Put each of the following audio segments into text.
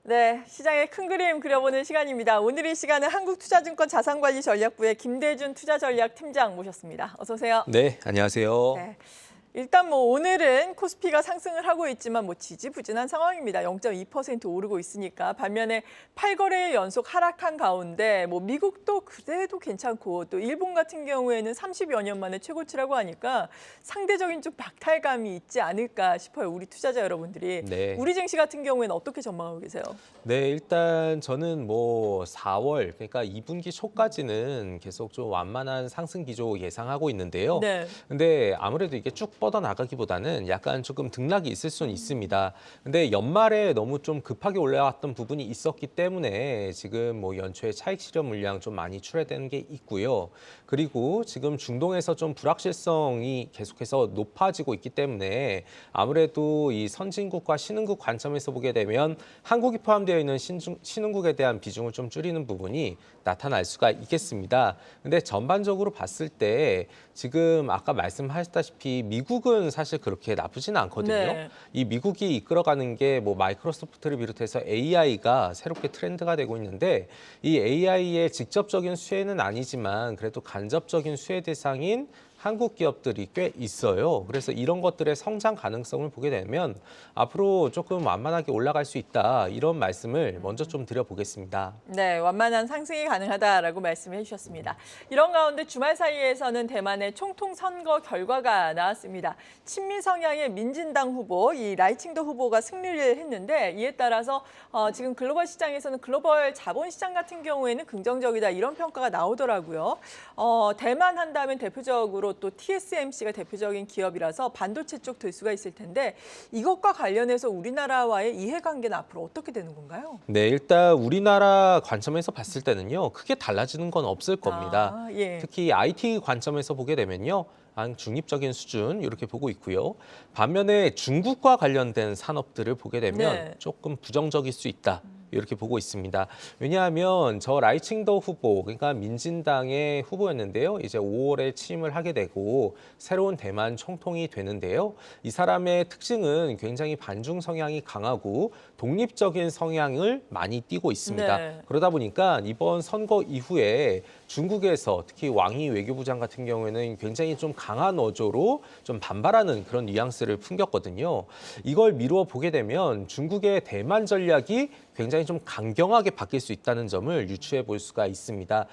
네, 시장의 큰 그림 그려보는 시간입니다. 오늘 이 시간은 한국투자증권 자산관리전략부의 김대준 투자전략팀장 모셨습니다. 어서 오세요. 네, 안녕하세요. 네. 일단 오늘은 코스피가 상승을 하고 있지만 지지부진한 상황입니다. 0.2% 오르고 있으니까. 반면에 8거래일 연속 하락한 가운데 미국도 그래도 괜찮고 또 일본 같은 경우에는 30여 년 만에 최고치라고 하니까 상대적인 좀 박탈감이 있지 않을까 싶어요. 우리 투자자 여러분들이. 네. 우리 증시 같은 경우에는 어떻게 전망하고 계세요? 네, 일단 저는 4월, 그러니까 2분기 초까지는 계속 좀 완만한 상승 기조 예상하고 있는데요. 네. 근데 아무래도 이게 쭉 뻗어 나가기보다는 약간 조금 등락이 있을 수는 있습니다. 근데 연말에 너무 좀 급하게 올라왔던 부분이 있었기 때문에 지금 연초에 차익 실현 물량 좀 많이 출회되는 게 있고요. 그리고 지금 중동에서 좀 불확실성이 계속해서 높아지고 있기 때문에 아무래도 이 선진국과 신흥국 관점에서 보게 되면 한국이 포함되어 있는 신흥국에 대한 비중을 좀 줄이는 부분이 나타날 수가 있겠습니다. 근데 전반적으로 봤을 때 지금 아까 말씀하셨다시피 미국은 사실 그렇게 나쁘지는 않거든요. 네. 이 미국이 이끌어가는 게 마이크로소프트를 비롯해서 AI가 새롭게 트렌드가 되고 있는데 이 AI의 직접적인 수혜는 아니지만 그래도 간접적인 수혜 대상인 한국 기업들이 꽤 있어요. 그래서 이런 것들의 성장 가능성을 보게 되면 앞으로 조금 완만하게 올라갈 수 있다. 이런 말씀을 먼저 좀 드려보겠습니다. 네, 완만한 상승이 가능하다라고 말씀해 주셨습니다. 이런 가운데 주말 사이에서는 대만의 총통 선거 결과가 나왔습니다. 친미 성향의 민진당 후보, 이 라이칭더 후보가 승리를 했는데 이에 따라서 지금 글로벌 시장에서는 글로벌 자본 시장 같은 경우에는 긍정적이다 이런 평가가 나오더라고요. 대만 한다면 대표적으로 또 TSMC가 대표적인 기업이라서 반도체 쪽 들 수가 있을 텐데 이것과 관련해서 우리나라와의 이해관계는 앞으로 어떻게 되는 건가요? 네, 일단 우리나라 관점에서 봤을 때는요, 크게 달라지는 건 없을 겁니다. 예. 특히 IT 관점에서 보게 되면요, 한 중립적인 수준 이렇게 보고 있고요. 반면에 중국과 관련된 산업들을 보게 되면 네. 조금 부정적일 수 있다. 이렇게 보고 있습니다. 왜냐하면 저 라이칭더 후보, 그러니까 민진당의 후보였는데요. 이제 5월에 취임을 하게 되고 새로운 대만 총통이 되는데요. 이 사람의 특징은 굉장히 반중 성향이 강하고 독립적인 성향을 많이 띠고 있습니다. 네. 그러다 보니까 이번 선거 이후에 중국에서 특히 왕이 외교부장 같은 경우에는 굉장히 좀 강한 어조로 좀 반발하는 그런 뉘앙스를 풍겼거든요. 이걸 미루어 보게 되면 중국의 대만 전략이 굉장히 좀 강경하게 바뀔 수 있다는 점을 유추해 볼 수가 있습니다.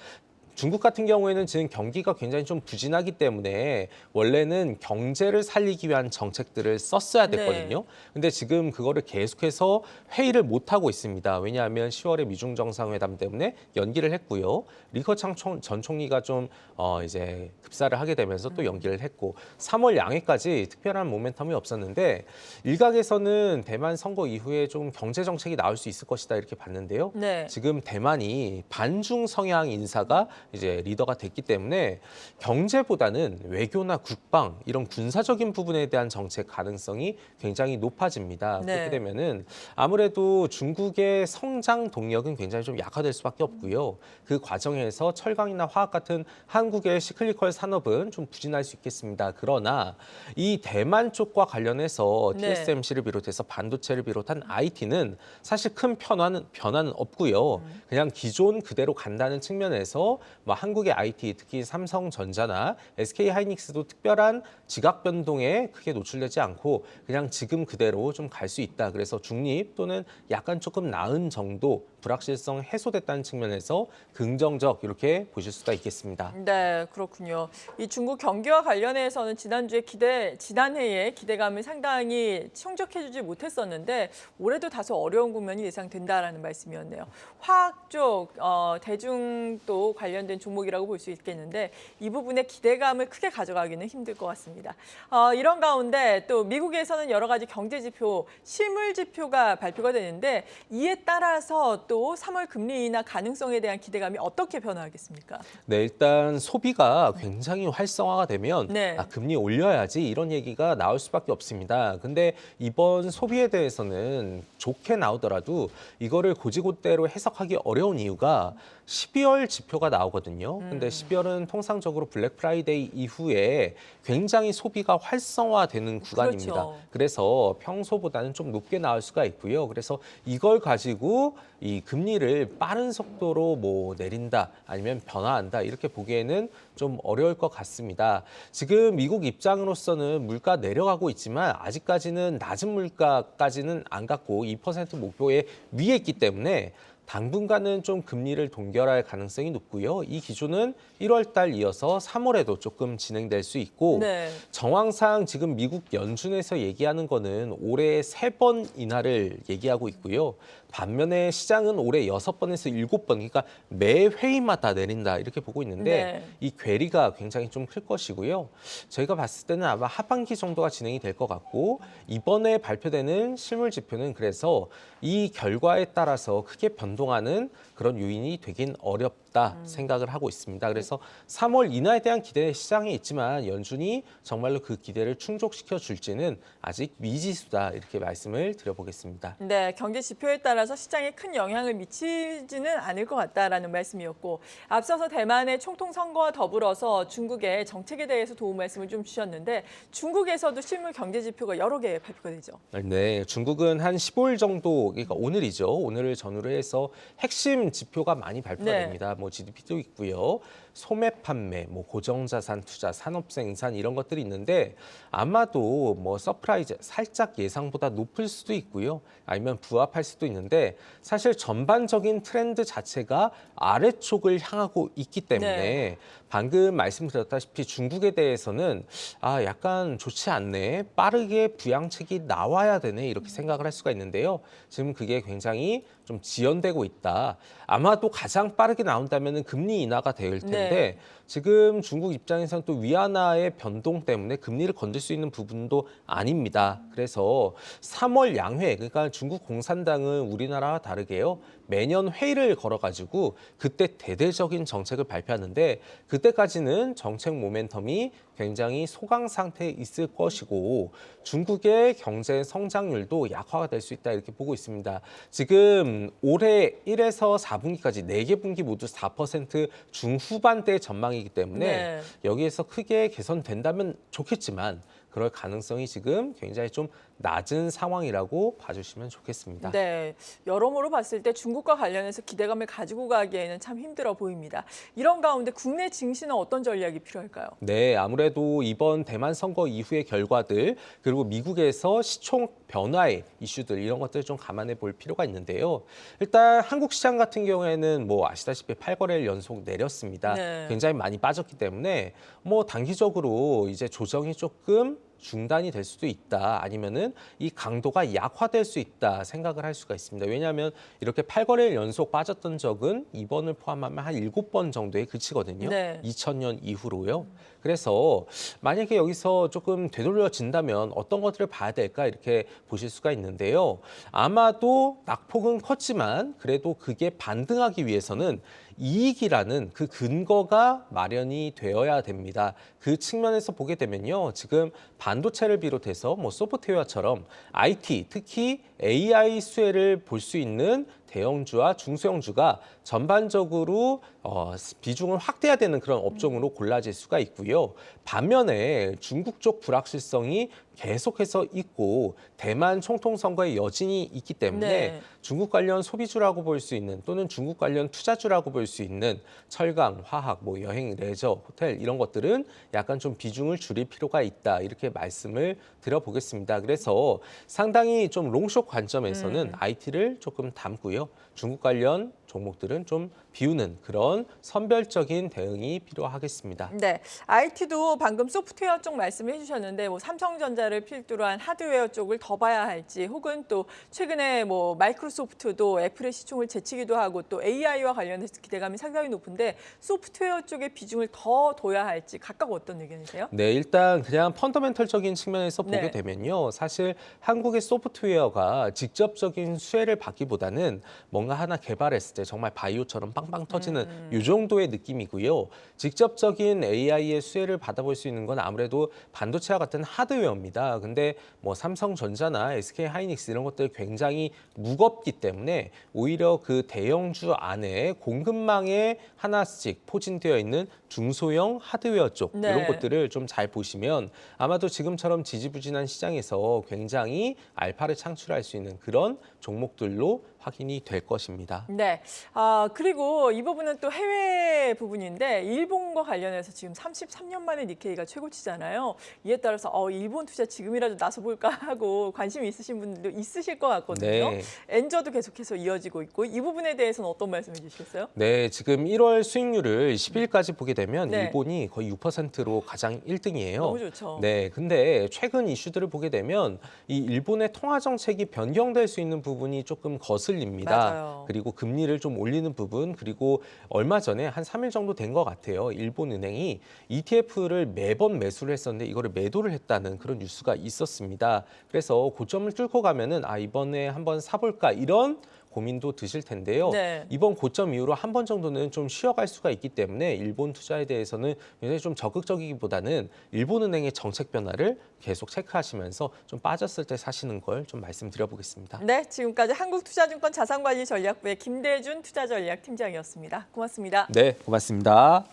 중국 같은 경우에는 지금 경기가 굉장히 좀 부진하기 때문에 원래는 경제를 살리기 위한 정책들을 썼어야 됐거든요. 근데 지금 그거를 계속해서 회의를 못 하고 있습니다. 왜냐하면 10월에 미중 정상회담 때문에 연기를 했고요. 리커창 전 총리가 좀 이제 급사를 하게 되면서 또 연기를 했고 3월 양회까지 특별한 모멘텀이 없었는데 일각에서는 대만 선거 이후에 좀 경제 정책이 나올 수 있을 것이다 이렇게 봤는데요. 네. 지금 대만이 반중 성향 인사가 이제 리더가 됐기 때문에 경제보다는 외교나 국방 이런 군사적인 부분에 대한 정책 가능성이 굉장히 높아집니다. 네. 그렇게 되면은 아무래도 중국의 성장 동력은 굉장히 좀 약화될 수밖에 없고요. 그 과정에서 철강이나 화학 같은 한국의 시클리컬 산업은 좀 부진할 수 있겠습니다. 그러나 이 대만 쪽과 관련해서 네. TSMC를 비롯해서 반도체를 비롯한 IT는 사실 큰 변화는 없고요. 그냥 기존 그대로 간다는 측면에서 한국의 IT, 특히 삼성전자나 SK하이닉스도 특별한 지각 변동에 크게 노출되지 않고 그냥 지금 그대로 좀 갈 수 있다. 그래서 중립 또는 약간 조금 나은 정도 불확실성 해소됐다는 측면에서 긍정적 이렇게 보실 수가 있겠습니다. 네, 그렇군요. 이 중국 경기와 관련해서는 지난해에 기대감을 상당히 충족해주지 못했었는데 올해도 다소 어려운 국면이 예상된다라는 말씀이었네요. 화학 쪽, 대중도 관련된 종목이라고 볼 수 있겠는데 이 부분에 기대감을 크게 가져가기는 힘들 것 같습니다. 이런 가운데 또 미국에서는 여러 가지 경제 지표, 실물 지표가 발표가 되는데 이에 따라서 또 3월 금리 인하 가능성에 대한 기대감이 어떻게 변화하겠습니까? 네, 일단 소비가 굉장히 활성화가 되면 네. 금리 올려야지 이런 얘기가 나올 수밖에 없습니다. 근데 이번 소비에 대해서는 좋게 나오더라도 이거를 고지고대로 해석하기 어려운 이유가 12월 지표가 나오거든요. 있거든요. 근데 12월은 통상적으로 블랙 프라이데이 이후에 굉장히 소비가 활성화되는 구간입니다. 그렇죠. 그래서 평소보다는 좀 높게 나올 수가 있고요. 그래서 이걸 가지고 이 금리를 빠른 속도로 뭐 내린다 아니면 변화한다 이렇게 보기에는 좀 어려울 것 같습니다. 지금 미국 입장으로서는 물가 내려가고 있지만 아직까지는 낮은 물가까지는 안 갔고 2% 목표에 위에 있기 때문에 당분간은 좀 금리를 동결할 가능성이 높고요. 이 기조는 1월 달 이어서 3월에도 조금 진행될 수 있고 네. 정황상 지금 미국 연준에서 얘기하는 거는 올해 3번 인하를 얘기하고 있고요. 반면에 시장은 올해 6번에서 7번, 그러니까 매 회의마다 내린다 이렇게 보고 있는데 네. 이 괴리가 굉장히 좀 클 것이고요. 저희가 봤을 때는 아마 하반기 정도가 진행이 될 것 같고 이번에 발표되는 실물 지표는 그래서 이 결과에 따라서 크게 변동하는 그런 요인이 되긴 어렵다 생각을 하고 있습니다. 그래서 3월 인하에 대한 기대 시장에 있지만 연준이 정말로 그 기대를 충족시켜 줄지는 아직 미지수다 이렇게 말씀을 드려보겠습니다. 네, 경제 지표에 따라서 시장에 큰 영향을 미치지는 않을 것 같다라는 말씀이었고 앞서서 대만의 총통 선거와 더불어서 중국의 정책에 대해서 도움 말씀을 좀 주셨는데 중국에서도 실물 경제 지표가 여러 개 발표가 되죠. 네, 중국은 한 15일 정도, 그러니까 오늘이죠. 오늘을 전후로 해서 핵심 지표가 많이 발표가 네. 됩니다. 뭐 GDP도 있고요. 소매 판매, 뭐 고정자산 투자, 산업 생산 이런 것들이 있는데 아마도 뭐 서프라이즈 살짝 예상보다 높을 수도 있고요. 아니면 부합할 수도 있는데 사실 전반적인 트렌드 자체가 아래쪽을 향하고 있기 때문에 네. 방금 말씀드렸다시피 중국에 대해서는 약간 좋지 않네. 빠르게 부양책이 나와야 되네. 이렇게 생각을 할 수가 있는데요. 지금 그게 굉장히 좀 지연되고 있다. 아마도 가장 빠르게 나온다면 금리 인하가 될 텐데 네. 지금 중국 입장에서는 또 위안화의 변동 때문에 금리를 건들 수 있는 부분도 아닙니다. 그래서 3월 양회, 그러니까 중국 공산당은 우리나라와 다르게요. 매년 회의를 걸어가지고 그때 대대적인 정책을 발표하는데 그때까지는 정책 모멘텀이 굉장히 소강 상태에 있을 것이고 중국의 경제 성장률도 약화가 될 수 있다 이렇게 보고 있습니다. 지금 올해 1에서 4분기까지 4개 분기 모두 4% 중후반대 전망이기 때문에 네. 여기에서 크게 개선된다면 좋겠지만 그럴 가능성이 지금 굉장히 좀 낮은 상황이라고 봐주시면 좋겠습니다. 네, 여러모로 봤을 때 중국과 관련해서 기대감을 가지고 가기에는 참 힘들어 보입니다. 이런 가운데 국내 증시는 어떤 전략이 필요할까요? 네, 아무래도 이번 대만 선거 이후의 결과들 그리고 미국에서 시총 변화의 이슈들 이런 것들 좀 감안해 볼 필요가 있는데요. 일단 한국 시장 같은 경우에는 뭐 아시다시피 8거래일 연속 내렸습니다. 네. 굉장히 많이 빠졌기 때문에 뭐 단기적으로 이제 조정이 조금 중단이 될 수도 있다. 아니면은 이 강도가 약화될 수 있다 생각을 할 수가 있습니다. 왜냐하면 이렇게 8거래일 연속 빠졌던 적은 이번을 포함하면 한 7번 정도에 그치거든요. 네. 2000년 이후로요. 그래서 만약에 여기서 조금 되돌려진다면 어떤 것들을 봐야 될까 이렇게 보실 수가 있는데요. 아마도 낙폭은 컸지만 그래도 그게 반등하기 위해서는 이익이라는 그 근거가 마련이 되어야 됩니다. 그 측면에서 보게 되면요. 지금 반도체를 비롯해서 뭐 소프트웨어처럼 IT, 특히 AI 수혜를 볼 수 있는 대형주와 중소형주가 전반적으로 비중을 확대해야 되는 그런 업종으로 골라질 수가 있고요. 반면에 중국 쪽 불확실성이 계속해서 있고 대만 총통 선거의 여진이 있기 때문에 네. 중국 관련 소비주라고 볼 수 있는 또는 중국 관련 투자주라고 볼 수 있는 철강, 화학, 뭐 여행, 레저, 호텔 이런 것들은 약간 좀 비중을 줄일 필요가 있다 이렇게 말씀을 드려보겠습니다. 그래서 상당히 좀 롱숏 관점에서는 IT를 조금 담고요. 중국 관련 종목들은 좀 비우는 그런 선별적인 대응이 필요하겠습니다. 네, IT도 방금 소프트웨어 쪽 말씀을 해주셨는데 뭐 삼성전자를 필두로 한 하드웨어 쪽을 더 봐야 할지 혹은 또 최근에 뭐 마이크로소프트도 애플의 시총을 제치기도 하고 또 AI와 관련해서 기대감이 상당히 높은데 소프트웨어 쪽의 비중을 더 둬야 할지 각각 어떤 의견이세요? 네, 일단 그냥 펀더멘털적인 측면에서 보게 네. 되면요. 사실 한국의 소프트웨어가 직접적인 수혜를 받기보다는 뭔가 하나 개발했을 때 정말 바이오처럼 빵빵 터지는 이 정도의 느낌이고요. 직접적인 AI의 수혜를 받아볼 수 있는 건 아무래도 반도체와 같은 하드웨어입니다. 근데 뭐 삼성전자나 SK하이닉스 이런 것들 굉장히 무겁기 때문에 오히려 그 대형주 안에 공급망에 하나씩 포진되어 있는 중소형 하드웨어 쪽 네. 이런 것들을 좀 잘 보시면 아마도 지금처럼 지지부진한 시장에서 굉장히 알파를 창출할 수 있는 그런 종목들로 확인이 될 것입니다. 네. 그리고 이 부분은 또 해외 부분인데 일본과 관련해서 지금 33년 만에 니케이가 최고치잖아요. 이에 따라서 일본 투자 지금이라도 나서볼까 하고 관심이 있으신 분들도 있으실 것 같거든요. 네. 엔저도 계속해서 이어지고 있고 이 부분에 대해서는 어떤 말씀해 주시겠어요? 네, 지금 1월 수익률을 10일까지 보게 되면 네. 일본이 거의 6%로 가장 1등이에요. 너무 좋죠. 네, 근데 최근 이슈들을 보게 되면 이 일본의 통화 정책이 변경될 수 있는 부분이 조금 거슬립니다. 맞아요. 그리고 금리를 좀 올리는 부분, 그리고 얼마 전에 한 3일 정도 된 것 같아요. 일본 은행이 ETF를 매번 매수를 했었는데 이거를 매도를 했다는 그런 뉴스가 있었습니다. 그래서 고점을 뚫고 가면은 이번에 한번 사볼까 이런 고민도 드실 텐데요. 네. 이번 고점 이후로 한 번 정도는 좀 쉬어갈 수가 있기 때문에 일본 투자에 대해서는 굉장히 좀 적극적이기보다는 일본은행의 정책 변화를 계속 체크하시면서 좀 빠졌을 때 사시는 걸 좀 말씀드려보겠습니다. 네, 지금까지 한국투자증권 자산관리전략부의 김대준 투자전략팀장이었습니다. 고맙습니다. 네, 고맙습니다.